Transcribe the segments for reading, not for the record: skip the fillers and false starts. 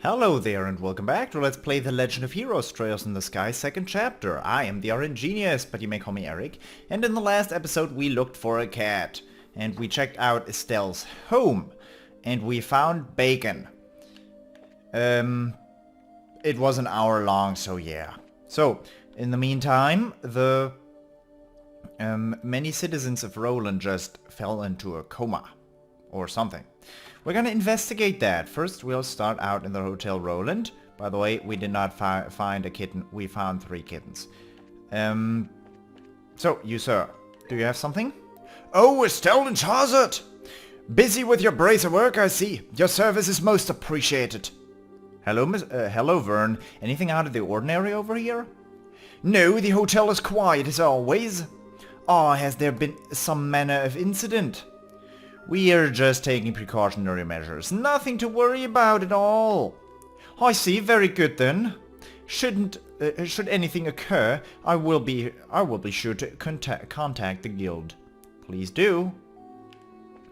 Hello there and welcome back to Let's Play The Legend of Heroes Trails in the Sky second chapter. I am the RNGenius, but you may call me Eric, and in the last episode we looked for a cat, and we checked out Estelle's home, and we found bacon. It was an hour long, so yeah. So, in the meantime, the many citizens of Roland just fell into a coma, or something. We're gonna investigate that. First, we'll start out in the Hotel Roland. By the way, we did not find a kitten. We found 3 kittens. So, you sir, do you have something? Oh, Estelle and Charzard! Busy with your bracer work, I see. Your service is most appreciated. Hello, hello, Vern. Anything out of the ordinary over here? No, the hotel is quiet as always. Ah, has there been some manner of incident? We are just taking precautionary measures. Nothing to worry about at all. I see. Very good then. Should anything occur, I will be sure to contact the guild. Please do.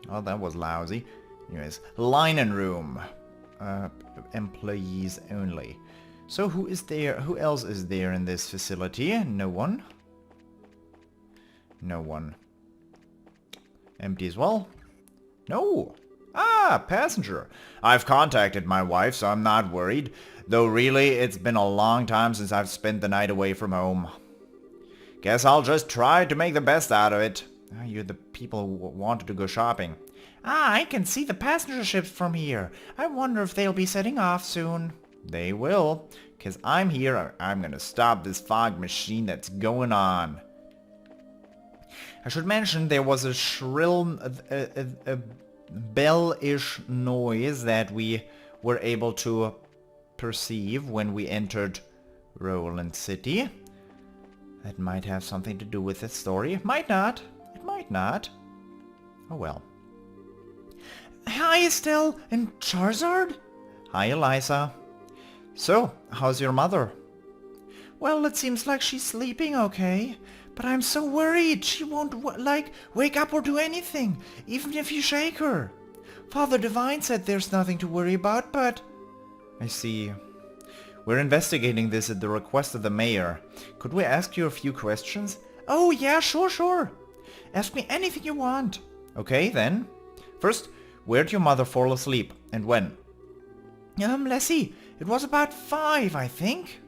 Oh, that was lousy. Anyways, linen room. Employees only. So who is there? Who else is there in this facility? No one. No one. Empty as well. No. Ah, passenger. I've contacted my wife, so I'm not worried. Though really, it's been a long time since I've spent the night away from home. Guess I'll just try to make the best out of it. Ah, you're the people who wanted to go shopping. Ah, I can see the passenger ships from here. I wonder if they'll be setting off soon. They will. 'Cause I'm here, I'm gonna stop this fog machine that's going on. I should mention there was a shrill, bell-ish noise that we were able to perceive when we entered Roland City. That might have something to do with the story. It might not. It might not. Oh well. Hi, Estelle and Charzard. Hi, Eliza. So, how's your mother? Well, it seems like she's sleeping okay. But I'm so worried she won't, wake up or do anything, even if you shake her. Father Divine said there's nothing to worry about, but... I see. We're investigating this at the request of the mayor. Could we ask you a few questions? Oh, yeah, sure. Ask me anything you want. Okay, then. First, where'd your mother fall asleep, and when? Let's see. It was about 5, I think.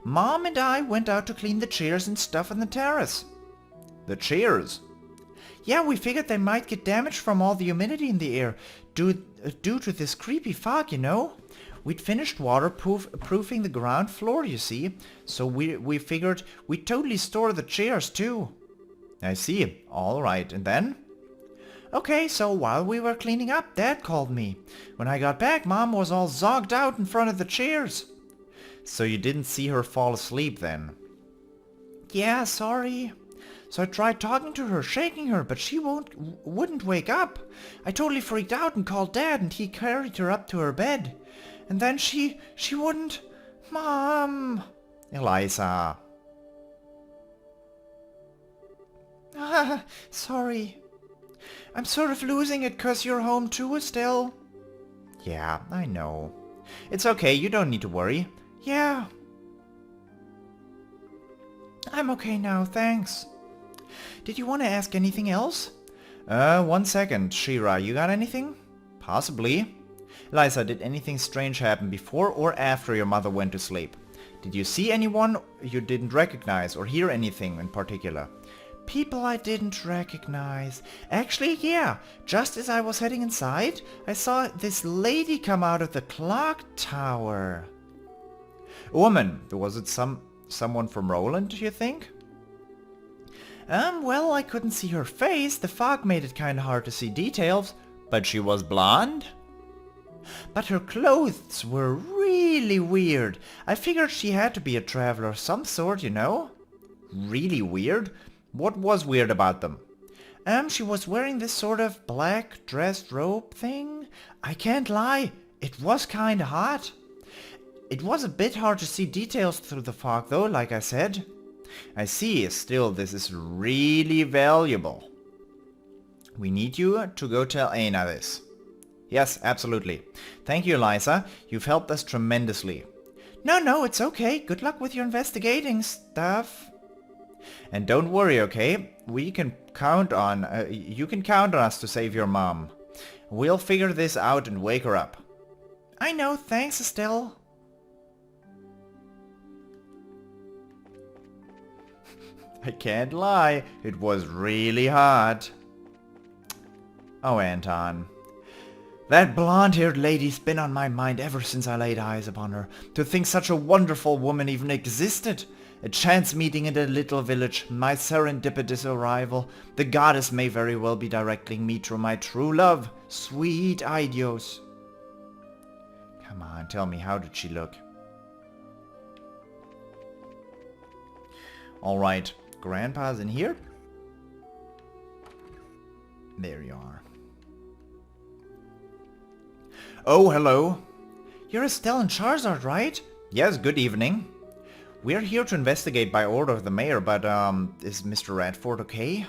Mom and I went out to clean the chairs and stuff on the terrace. The chairs? Yeah, we figured they might get damaged from all the humidity in the air due to this creepy fog, you know? We'd finished waterproofing the ground floor, you see, so we figured we'd totally store the chairs too. I see. All right, and then? Okay, so while we were cleaning up, Dad called me. When I got back, Mom was all zogged out in front of the chairs. So you didn't see her fall asleep then? Yeah, sorry. So I tried talking to her, shaking her, but she wouldn't wake up. I totally freaked out and called Dad, and he carried her up to her bed. And then she wouldn't... Mom... Eliza... Sorry. I'm sort of losing it 'cause you're home too, Estelle. Yeah, I know. It's okay, you don't need to worry. Yeah. I'm okay now, thanks. Did you want to ask anything else? 1 second. Shira, you got anything? Possibly. Eliza, did anything strange happen before or after your mother went to sleep? Did you see anyone you didn't recognize or hear anything in particular? People I didn't recognize. Actually, yeah. Just as I was heading inside, I saw this lady come out of the clock tower. A woman. Was it someone from Roland, you think? Well, I couldn't see her face. The fog made it kinda hard to see details. But she was blonde? But her clothes were really weird. I figured she had to be a traveler of some sort, you know? Really weird? What was weird about them? She was wearing this sort of black dress robe thing. I can't lie, it was kinda hot. It was a bit hard to see details through the fog though, like I said. I see. Still, this is really valuable. We need you to go tell Aina this. Yes, absolutely. Thank you, Eliza. You've helped us tremendously. No, it's okay. Good luck with your investigating stuff. And don't worry, okay? We can count on... you can count on us to save your mom. We'll figure this out and wake her up. I know, thanks, Estelle. I can't lie, it was really hard. Oh, Anton. That blonde-haired lady's been on my mind ever since I laid eyes upon her. To think such a wonderful woman even existed. A chance meeting in a little village, my serendipitous arrival. The goddess may very well be directing me to my true love. Sweet Idios. Come on, tell me, how did she look? Alright, Grandpa's in here. There you are. Oh, hello. You're Estelle and Charizard, right? Yes, good evening. We're here to investigate by order of the mayor, but, is Mr. Radford okay?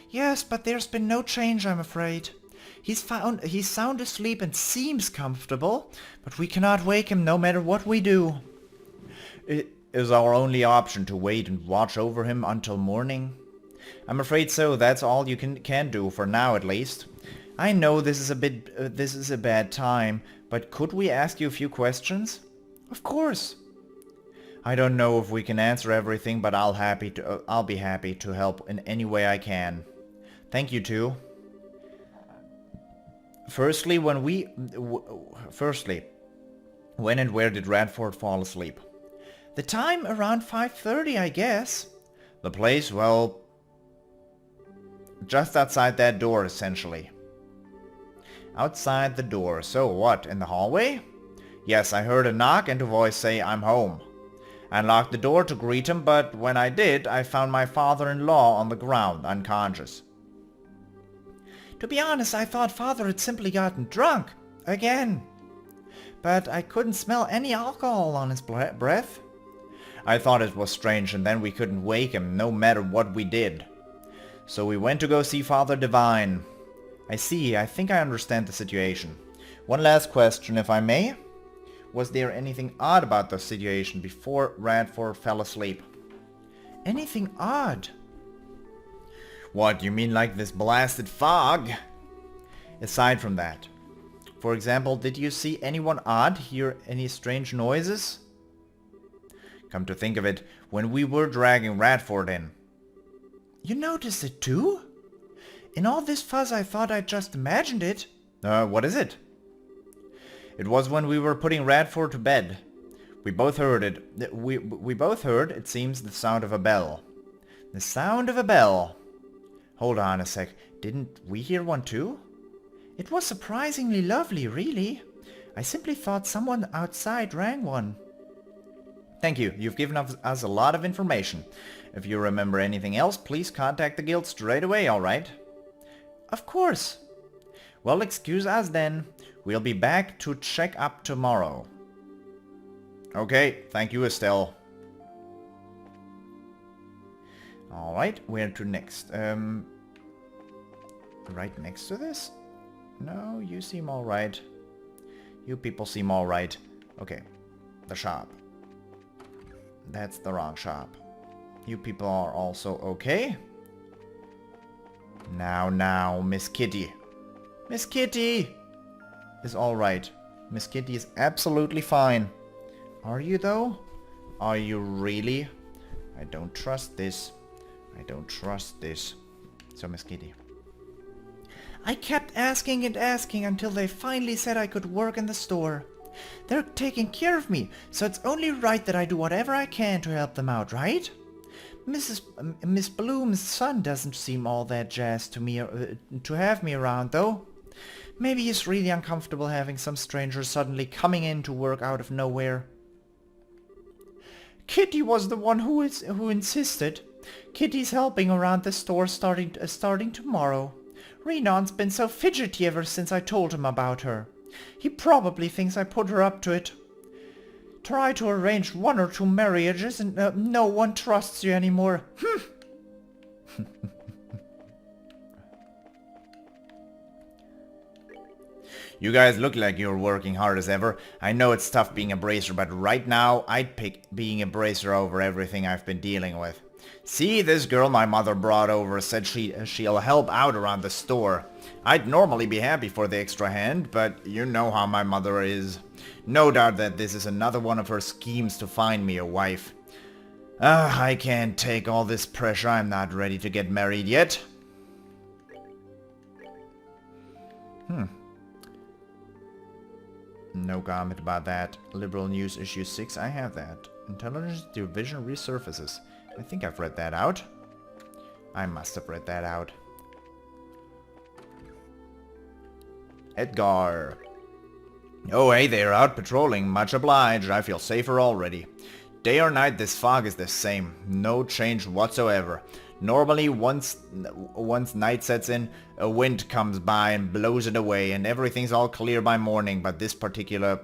Yes, but there's been no change, I'm afraid. He's sound asleep and seems comfortable, but we cannot wake him no matter what we do. It is our only option to wait and watch over him until morning? I'm afraid so. That's all you can do, for now at least. I know this is a bad time, but could we ask you a few questions? Of course. I don't know if we can answer everything, but I'll be happy to help in any way I can. Thank you too. Firstly, when and where did Radford fall asleep? The time around 5:30, I guess. The place, well, just outside that door, essentially. Outside the door. So what, in the hallway? Yes, I heard a knock and a voice say, "I'm home." I unlocked the door to greet him, but when I did, I found my father-in-law on the ground, unconscious. To be honest, I thought Father had simply gotten drunk. Again. But I couldn't smell any alcohol on his breath. I thought it was strange, and then we couldn't wake him, no matter what we did. So we went to go see Father Divine. I see, I think I understand the situation. One last question, if I may. Was there anything odd about the situation before Radford fell asleep? Anything odd? What, you mean like this blasted fog? Aside from that. For example, did you see anyone odd, hear any strange noises? Come to think of it, when we were dragging Radford in. You noticed it too? In all this fuzz I thought I'd just imagined it. What is it? It was when we were putting Radford to bed. We both heard it. We both heard, it seems, the sound of a bell. The sound of a bell. Hold on a sec. Didn't we hear one too? It was surprisingly lovely, really. I simply thought someone outside rang one. Thank you. You've given us a lot of information. If you remember anything else, please contact the guild straight away, alright? Of course. Well, excuse us then. We'll be back to check up tomorrow. Okay, thank you, Estelle. Alright, where to next? Right next to this? No, you seem alright. You people seem alright. Okay, the shop. That's the wrong shop. You people are also okay? Now, Miss Kitty. Miss Kitty is alright. Miss Kitty is absolutely fine. Are you though? Are you really? I don't trust this. I don't trust this. So, Miss Kitty. I kept asking and asking until they finally said I could work in the store. They're taking care of me, so it's only right that I do whatever I can to help them out, right? Miss Bloom's son doesn't seem all that jazzed to have me around, though. Maybe he's really uncomfortable having some stranger suddenly coming in to work out of nowhere. Kitty was the one who insisted. Kitty's helping around the store starting tomorrow. Renon's been so fidgety ever since I told him about her. He probably thinks I put her up to it. Try to arrange 1 or 2 marriages and no one trusts you anymore. You guys look like you're working hard as ever. I know it's tough being a bracer, but right now I'd pick being a bracer over everything I've been dealing with. See, this girl my mother brought over said she'll help out around the store. I'd normally be happy for the extra hand, but you know how my mother is. No doubt that this is another one of her schemes to find me a wife. I can't take all this pressure. I'm not ready to get married yet. No comment about that. Liberal News issue 6, I have that. Intelligence Division resurfaces. I think I've read that out. I must have read that out. Edgar. Oh, hey there, out patrolling. Much obliged. I feel safer already. Day or night, this fog is the same. No change whatsoever. Normally, once night sets in, a wind comes by and blows it away, and everything's all clear by morning, but this particular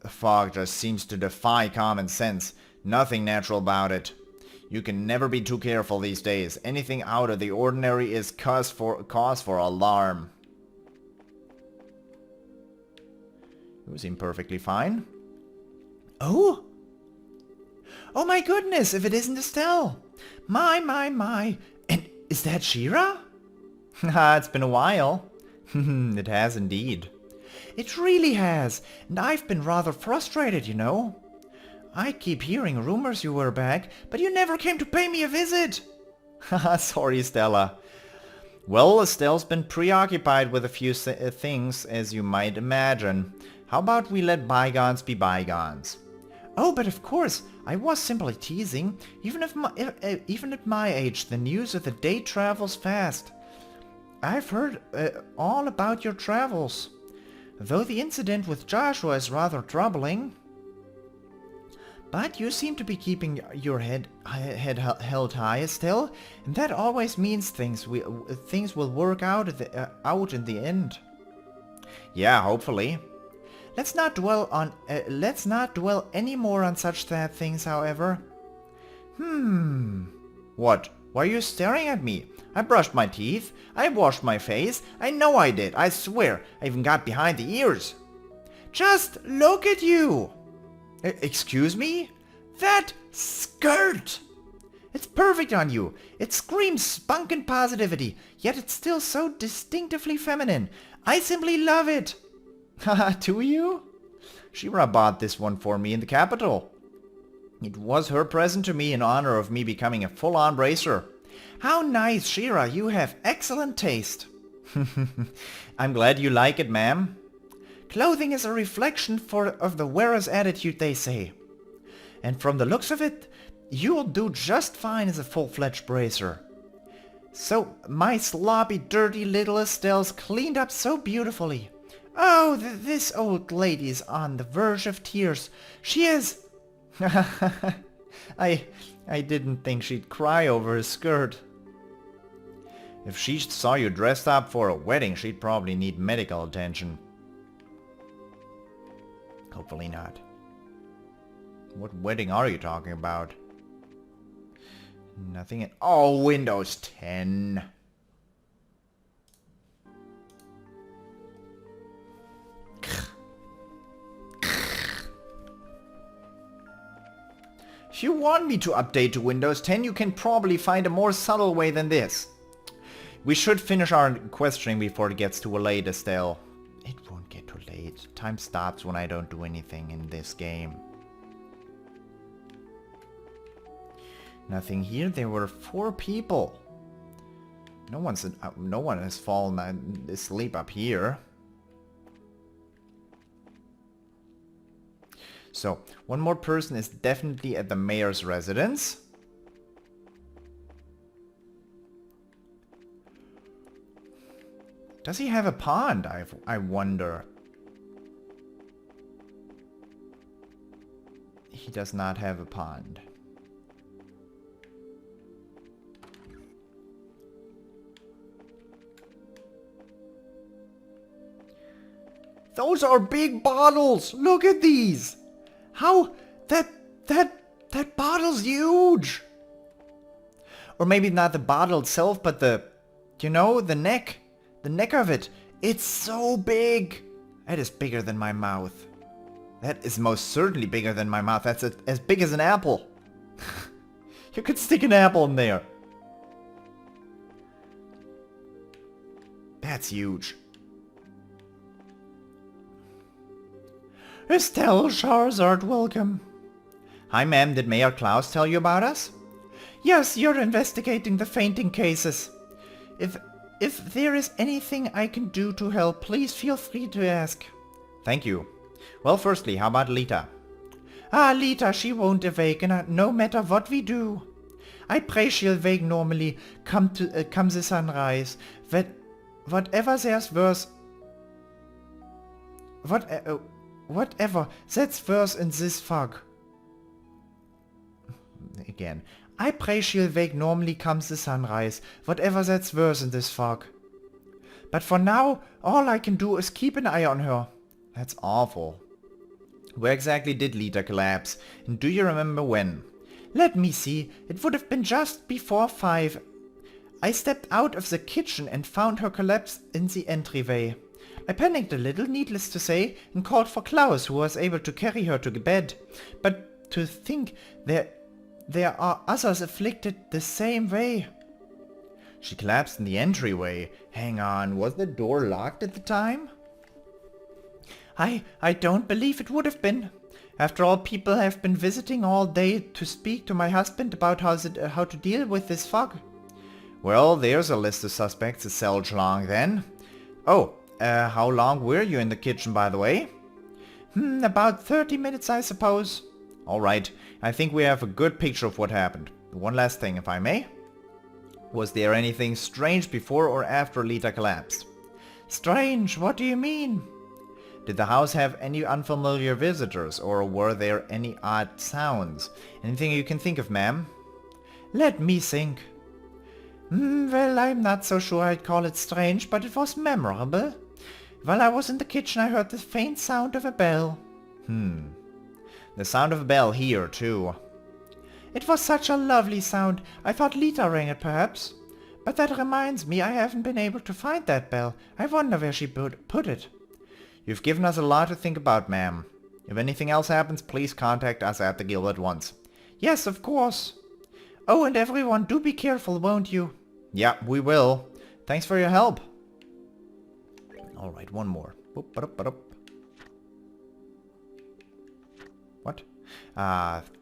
fog just seems to defy common sense. Nothing natural about it. You can never be too careful these days. Anything out of the ordinary is cause for alarm. You seem perfectly fine. Oh? Oh my goodness, if it isn't Estelle! My. And is that Shira? It's been a while. It has indeed. It really has, and I've been rather frustrated, you know. I keep hearing rumors you were back, but you never came to pay me a visit. Sorry, Stella. Well, Estelle's been preoccupied with a few things, as you might imagine. How about we let bygones be bygones? Oh, but of course, I was simply teasing. Even at my age, the news of the day travels fast. I've heard all about your travels. Though the incident with Joshua is rather troubling. But you seem to be keeping your head held high, Estelle, and that always means things will work out in the end. Yeah, hopefully. Let's not dwell any more on such sad things, however. What? Why are you staring at me? I brushed my teeth. I washed my face. I know I did. I swear. I even got behind the ears. Just look at you! Excuse me? That skirt! It's perfect on you. It screams spunk and positivity, yet it's still so distinctively feminine. I simply love it. Haha, do you? Shira bought this one for me in the capital. It was her present to me in honor of me becoming a full-on bracer. How nice, Shira. You have excellent taste. I'm glad you like it, ma'am. Clothing is a reflection of the wearer's attitude, they say. And from the looks of it, you'll do just fine as a full-fledged bracer. So, my sloppy, dirty little Estelle's cleaned up so beautifully. Oh, this old lady's on the verge of tears. She is... I didn't think she'd cry over her skirt. If she saw you dressed up for a wedding, she'd probably need medical attention. Hopefully not. What wedding are you talking about? Nothing in... Oh, Windows 10. If you want me to update to Windows 10, you can probably find a more subtle way than this. We should finish our questioning before it gets too late, Estelle. It won't get too late. Time stops when I don't do anything in this game. Nothing here. There were 4 people. No one has fallen asleep up here. So, one more person is definitely at the mayor's residence. Does he have a pond? I wonder. He does not have a pond. Those are big bottles! Look at these! How... That bottle's huge! Or maybe not the bottle itself, but the... You know, the neck. The neck of it. It's so big! That is bigger than my mouth. That is most certainly bigger than my mouth. That's as big as an apple. You could stick an apple in there. That's huge. Estelle Charizard, welcome. Hi ma'am, did Mayor Klaus tell you about us? Yes, you're investigating the fainting cases. If there is anything I can do to help, please feel free to ask. Thank you. Well, firstly, how about Lita? Lita, she won't awaken, no matter what we do. I pray she'll wake normally, come the sunrise. Whatever there's worse... whatever, that's worse in this fog. Again. I pray she'll wake normally come the sunrise, whatever that's worse in this fog. But for now, all I can do is keep an eye on her. That's awful. Where exactly did Lita collapse? And do you remember when? Let me see, it would have been just before 5. I stepped out of the kitchen and found her collapsed in the entryway. I panicked a little, needless to say, and called for Klaus, who was able to carry her to bed. But to think there are others afflicted the same way. She collapsed in the entryway. Hang on, was the door locked at the time? I don't believe it would have been. After all, people have been visiting all day to speak to my husband about how to deal with this fog. Well, there's a list of suspects at Selchlong then. Oh, how long were you in the kitchen, by the way? About 30 minutes, I suppose. Alright, I think we have a good picture of what happened. One last thing, if I may. Was there anything strange before or after Lita collapsed? Strange? What do you mean? Did the house have any unfamiliar visitors, or were there any odd sounds? Anything you can think of, ma'am? Let me think. Well, I'm not so sure I'd call it strange, but it was memorable. While I was in the kitchen, I heard the faint sound of a bell. The sound of a bell here, too. It was such a lovely sound. I thought Lita rang it, perhaps. But that reminds me, I haven't been able to find that bell. I wonder where she put it. You've given us a lot to think about, ma'am. If anything else happens, please contact us at the guild at once. Yes, of course. Oh, and everyone, do be careful, won't you? Yeah, we will. Thanks for your help. Alright, one more. What?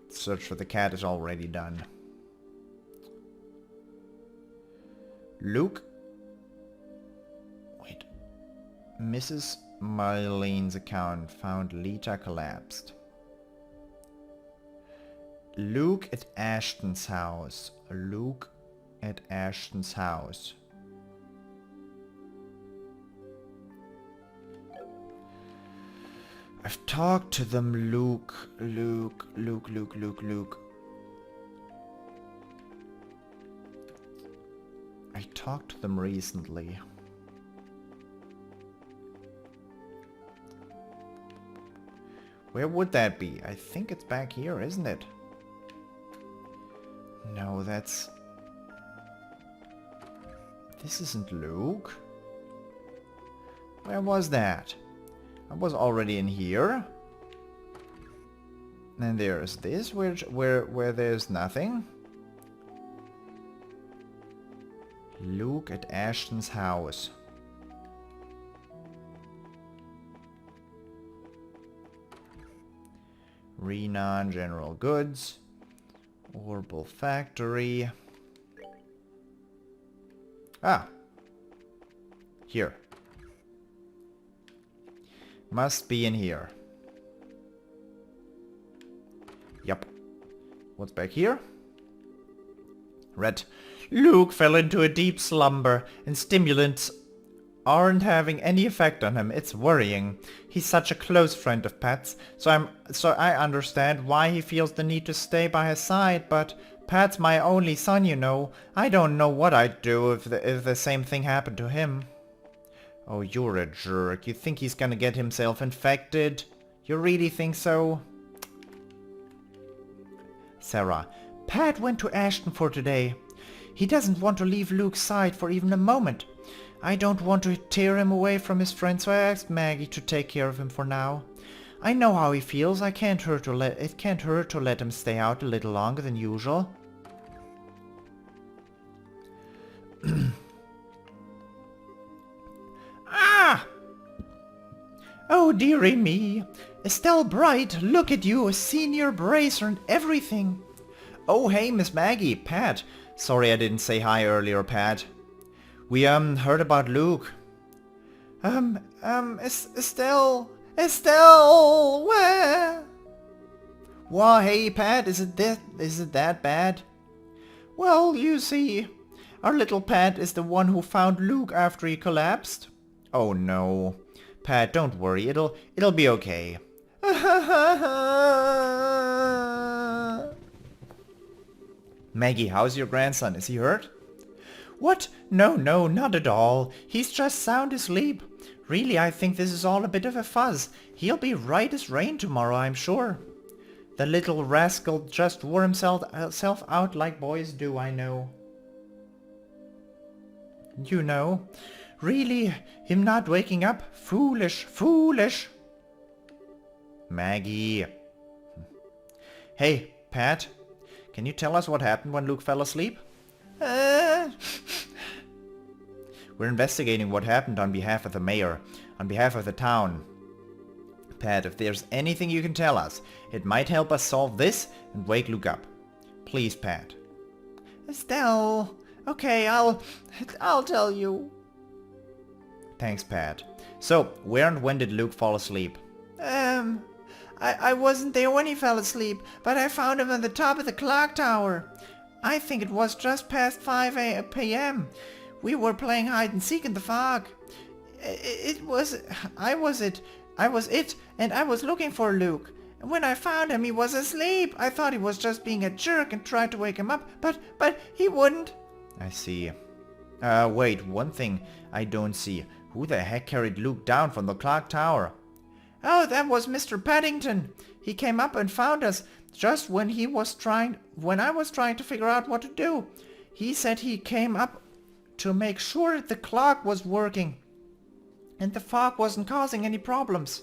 Search for the cat is already done. Luke? Wait. Mrs. Marlene's account found Lita collapsed. Luke at Ashton's house. Luke at Ashton's house. I've talked to them, Luke. I talked to them recently. Where would that be? I think it's back here, isn't it? No, that's... This isn't Luke. Where was that? I was already in here. And there's this, where there's nothing. Luke at Ashton's house. Renan General Goods. Orbital Factory. Ah. Here. Must be in here. Yup. What's back here? Red. Luke fell into a deep slumber, and stimulants aren't having any effect on him. It's worrying. He's such a close friend of Pat's, so I understand why he feels the need to stay by his side, but Pat's my only son, you know. I don't know what I'd do if the same thing happened to him. Oh, you're a jerk. You think he's gonna get himself infected? You really think so? Sarah. Pat went to Ashton for today. He doesn't want to leave Luke's side for even a moment. I don't want to tear him away from his friend, so I asked Maggie to take care of him for now. I know how he feels. It can't hurt to let him stay out a little longer than usual. Ah! Oh, dearie me. Estelle Bright, look at you, a senior bracer and everything. Oh, hey, Miss Maggie, Pat. Sorry I didn't say hi earlier, Pat. We, heard about Luke. Estelle, where? Why, hey, Pat, is it that bad? Well, you see, our little Pat is the one who found Luke after he collapsed. Oh no. Pat, don't worry, it'll be okay. Maggie, how's your grandson? Is he hurt? What? No, not at all. He's just sound asleep. Really, I think this is all a bit of a fuzz. He'll be right as rain tomorrow, I'm sure. The little rascal just wore himself out like boys do, I know. You know, really, him not waking up? Foolish. Maggie. Hey, Pat, can you tell us what happened when Luke fell asleep? We're investigating what happened on behalf of the mayor, on behalf of the town. Pat, if there's anything you can tell us, it might help us solve this and wake Luke up. Please, Pat. Estelle, okay, I'll tell you. Thanks, Pat. So, where and when did Luke fall asleep? I wasn't there when he fell asleep, but I found him on the top of the clock tower. I think it was just past 5 p.m. We were playing hide and seek in the fog. I was it, and I was looking for Luke. And when I found him, he was asleep. I thought he was just being a jerk and tried to wake him up, but he wouldn't. I see. Wait, one thing I don't see. Who the heck carried Luke down from the clock tower? Oh, that was Mr. Paddington. He came up and found us just when I was trying to figure out what to do. He said he came up to make sure the clock was working and the fog wasn't causing any problems.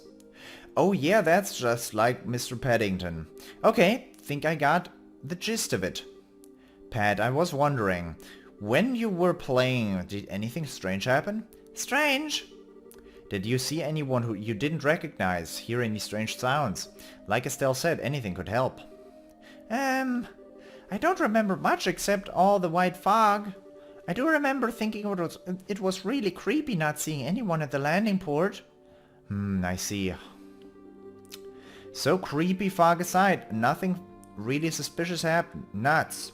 Oh yeah, that's just like Mr. Paddington. Okay, think I got the gist of it. Pat, I was wondering, when you were playing, did anything strange happen? Strange? Did you see anyone who you didn't recognize, hear any strange sounds? Like Estelle said, anything could help. I don't remember much except all the white fog. I do remember thinking it was really creepy not seeing anyone at the landing port. I see. So creepy, fog aside, nothing really suspicious happened. Nuts.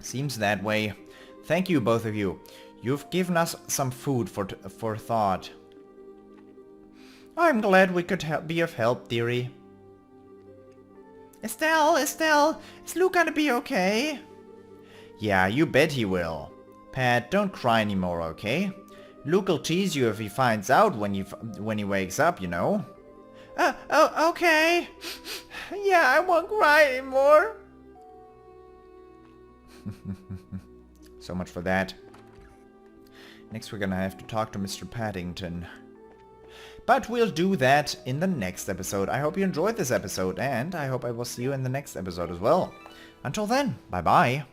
Seems that way. Thank you, both of you. You've given us some food for thought. I'm glad we could be of help, dearie. Estelle, is Luke gonna be okay? Yeah, you bet he will. Pat, don't cry anymore, okay? Luke'll tease you if he finds out when he wakes up, you know. Okay. Yeah, I won't cry anymore. So much for that. Next we're gonna have to talk to Mr. Paddington. But we'll do that in the next episode. I hope you enjoyed this episode, and I hope I will see you in the next episode as well. Until then, bye-bye.